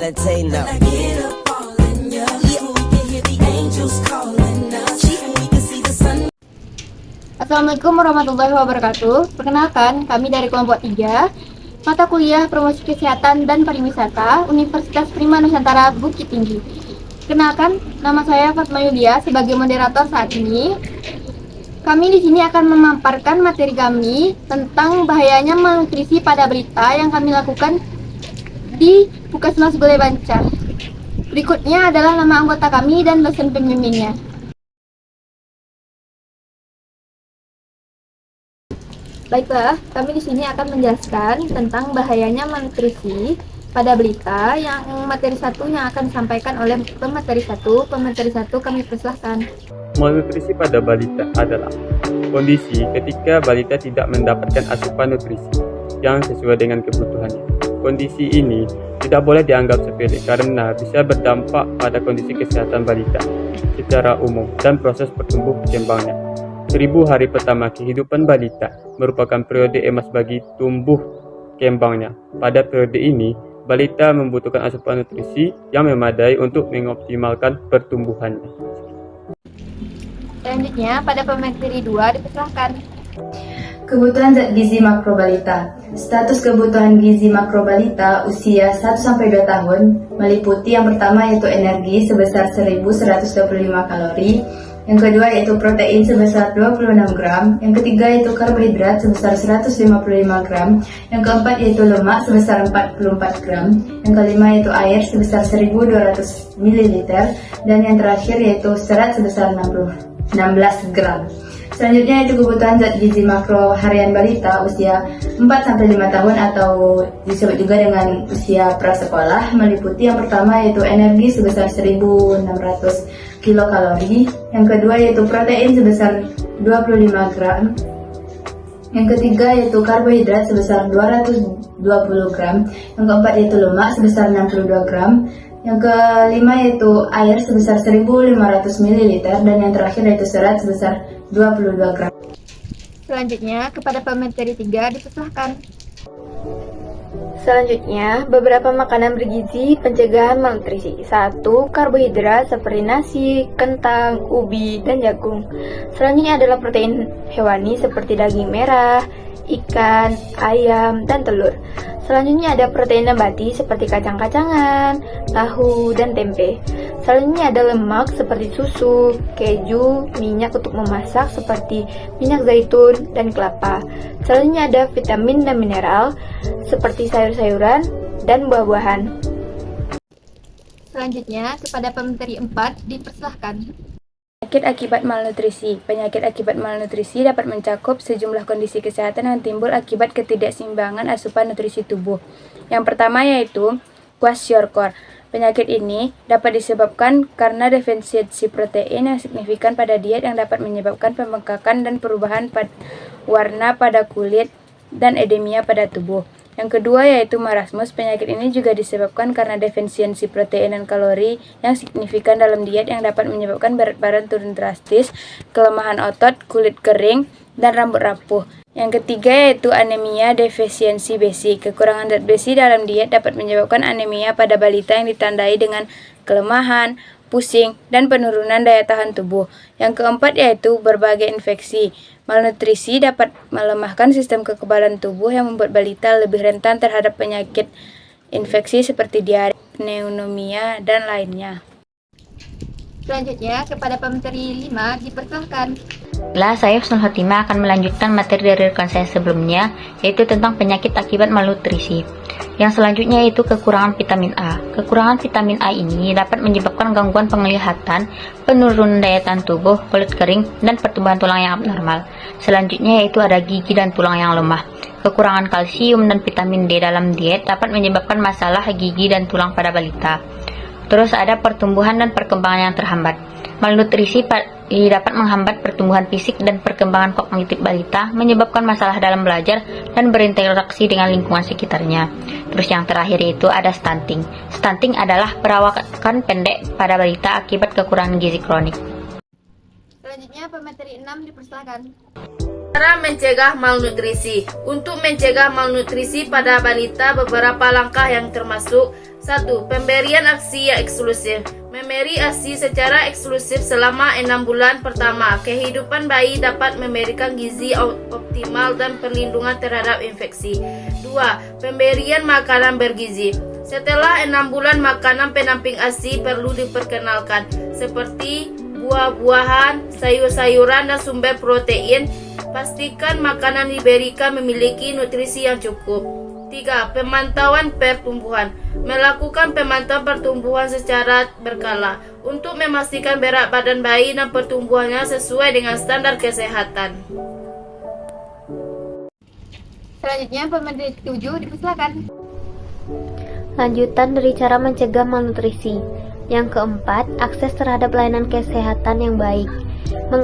Valentine now. Assalamualaikum warahmatullahi wabarakatuh. Perkenalkan, kami dari kelompok 3 mata kuliah Promosi Kesehatan dan Pariwisata Universitas Prima Nusantara Bukit Tinggi. Perkenalkan, nama saya Fatma Yulia sebagai moderator saat ini. Kami di sini akan memaparkan materi kami tentang bahayanya malnutrisi pada balita yang kami lakukan di Puskesmas Gulai Bancar. Berikutnya adalah nama anggota kami dan dosen pembimbingnya. Baiklah, kami di sini akan menjelaskan tentang bahayanya malnutrisi pada balita yang materi 1 yang akan disampaikan oleh pemateri 1. Pemateri 1 kami persilahkan. Malnutrisi pada balita adalah kondisi ketika balita tidak mendapatkan asupan nutrisi yang sesuai dengan kebutuhannya. Kondisi ini tidak boleh dianggap sepele karena bisa berdampak pada kondisi kesehatan balita secara umum dan proses pertumbuh kembangnya. 1000 hari pertama kehidupan balita merupakan periode emas bagi tumbuh kembangnya. Pada periode ini, balita membutuhkan asupan nutrisi yang memadai untuk mengoptimalkan pertumbuhannya. Selanjutnya, pada pemateri 2 dipersilahkan. Kebutuhan zat gizi makro balita. Status kebutuhan gizi makro balita usia 1-2 tahun meliputi yang pertama yaitu energi sebesar 1125 kalori, yang kedua yaitu protein sebesar 26 gram, yang ketiga yaitu karbohidrat sebesar 155 gram, yang keempat yaitu lemak sebesar 44 gram, yang kelima yaitu air sebesar 1200 ml, dan yang terakhir yaitu serat sebesar 16 gram. Selanjutnya yaitu kebutuhan zat gizi makro harian balita usia 4-5 tahun atau disebut juga dengan usia prasekolah, meliputi yang pertama yaitu energi sebesar 1600 kilokalori, yang kedua yaitu protein sebesar 25 gram, yang ketiga yaitu karbohidrat sebesar 220 gram, yang keempat yaitu lemak sebesar 62 gram, yang kelima yaitu air sebesar 1500 ml, dan yang terakhir yaitu serat sebesar 22 gram. Selanjutnya, kepada pemateri 3 dipersilahkan. Selanjutnya, beberapa makanan bergizi pencegahan malnutrisi. 1. Karbohidrat seperti nasi, kentang, ubi, dan jagung. Selanjutnya adalah protein hewani seperti daging merah, ikan, ayam, dan telur. Selanjutnya ada protein nabati seperti kacang-kacangan, tahu, dan tempe. Selanjutnya ada lemak seperti susu, keju, minyak untuk memasak seperti minyak zaitun dan kelapa. Selanjutnya ada vitamin dan mineral seperti sayur-sayuran dan buah-buahan. Selanjutnya kepada pemateri 4 dipersilahkan. Penyakit akibat malnutrisi. Penyakit akibat malnutrisi dapat mencakup sejumlah kondisi kesehatan yang timbul akibat ketidakseimbangan asupan nutrisi tubuh. Yang pertama yaitu kwashiorkor. Penyakit ini dapat disebabkan karena defisiensi protein yang signifikan pada diet yang dapat menyebabkan pembengkakan dan perubahan warna pada kulit dan edemia pada tubuh. Yang kedua yaitu marasmus. Penyakit ini juga disebabkan karena defisiensi protein dan kalori yang signifikan dalam diet yang dapat menyebabkan berat badan turun drastis, kelemahan otot, kulit kering, dan rambut rapuh. Yang ketiga yaitu anemia defisiensi besi. Kekurangan zat besi dalam diet dapat menyebabkan anemia pada balita yang ditandai dengan kelemahan, pusing, dan penurunan daya tahan tubuh. Yang keempat yaitu berbagai infeksi. Malnutrisi dapat melemahkan sistem kekebalan tubuh yang membuat balita lebih rentan terhadap penyakit infeksi seperti diare, pneumonia, dan lainnya. Selanjutnya kepada pemateri 5 dipersilahkan. Saya Husnul Khotimah akan melanjutkan materi dari rekan saya sebelumnya, yaitu tentang penyakit akibat malnutrisi. Yang selanjutnya yaitu kekurangan vitamin A. Kekurangan vitamin A ini dapat menyebabkan gangguan penglihatan, penurunan daya tahan tubuh, kulit kering, dan pertumbuhan tulang yang abnormal. Selanjutnya yaitu ada gigi dan tulang yang lemah. Kekurangan kalsium dan vitamin D dalam diet dapat menyebabkan masalah gigi dan tulang pada balita. Terus ada pertumbuhan dan perkembangan yang terhambat. Malnutrisi dapat menghambat pertumbuhan fisik dan perkembangan kognitif balita, menyebabkan masalah dalam belajar dan berinteraksi dengan lingkungan sekitarnya. Terus yang terakhir yaitu ada stunting. Stunting adalah perawakan pendek pada balita akibat kekurangan gizi kronik. Selanjutnya pemateri 6 dipersilakan. Cara mencegah malnutrisi. Untuk mencegah malnutrisi pada balita beberapa langkah yang termasuk 1. Pemberian ASI yang eksklusif. Memberi ASI secara eksklusif selama 6 bulan pertama. Kehidupan bayi dapat memberikan gizi optimal dan perlindungan terhadap infeksi. 2. Pemberian makanan bergizi. Setelah 6 bulan makanan pendamping ASI perlu diperkenalkan seperti buah-buahan, sayur-sayuran, dan sumber protein. Pastikan makanan diberikan memiliki nutrisi yang cukup. 3. Pemantauan pertumbuhan. Melakukan pemantauan pertumbuhan secara berkala untuk memastikan berat badan bayi dan pertumbuhannya sesuai dengan standar kesehatan. Selanjutnya pemateri 7 dipersilakan. Lanjutan dari cara mencegah malnutrisi. Yang keempat, akses terhadap layanan kesehatan yang baik.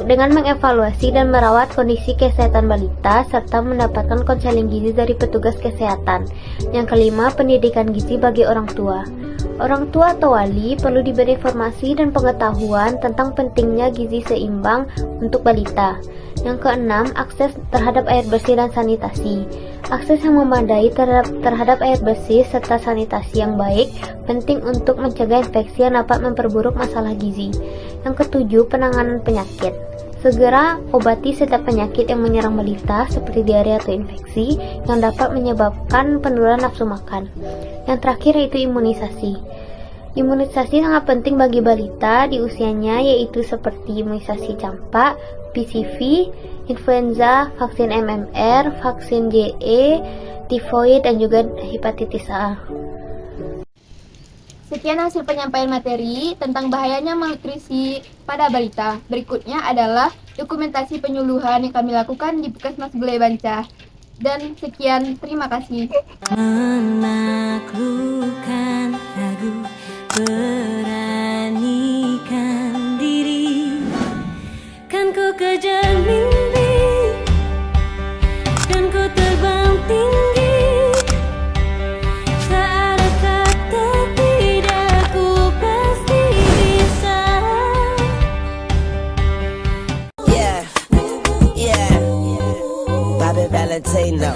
Dengan mengevaluasi dan merawat kondisi kesehatan balita serta mendapatkan konseling gizi dari petugas kesehatan. Yang kelima, pendidikan gizi bagi orang tua. Orang tua atau wali perlu diberi informasi dan pengetahuan tentang pentingnya gizi seimbang untuk balita. Yang keenam, akses terhadap air bersih dan sanitasi. Akses yang memadai terhadap air bersih serta sanitasi yang baik penting untuk mencegah infeksi yang dapat memperburuk masalah gizi. Yang ketujuh, penanganan penyakit. Segera obati setiap penyakit yang menyerang balita seperti diare atau infeksi yang dapat menyebabkan penurunan nafsu makan. Yang terakhir yaitu imunisasi. Imunisasi sangat penting bagi balita di usianya, yaitu seperti imunisasi campak, PCV, influenza, vaksin MMR, vaksin JE, tifoid, dan juga hepatitis A. Sekian hasil penyampaian materi tentang bahayanya malnutrisi pada balita. Berikutnya adalah dokumentasi penyuluhan yang kami lakukan di Puskesmas Gulai Banca. Dan sekian, terima kasih. Menaklukkan ragu, beranikan diri, kan ku kejar mimpi, kan ku terbang tinggi. Tak ada kata tidak, ku pasti bisa. Yeah, Bobby Valentino.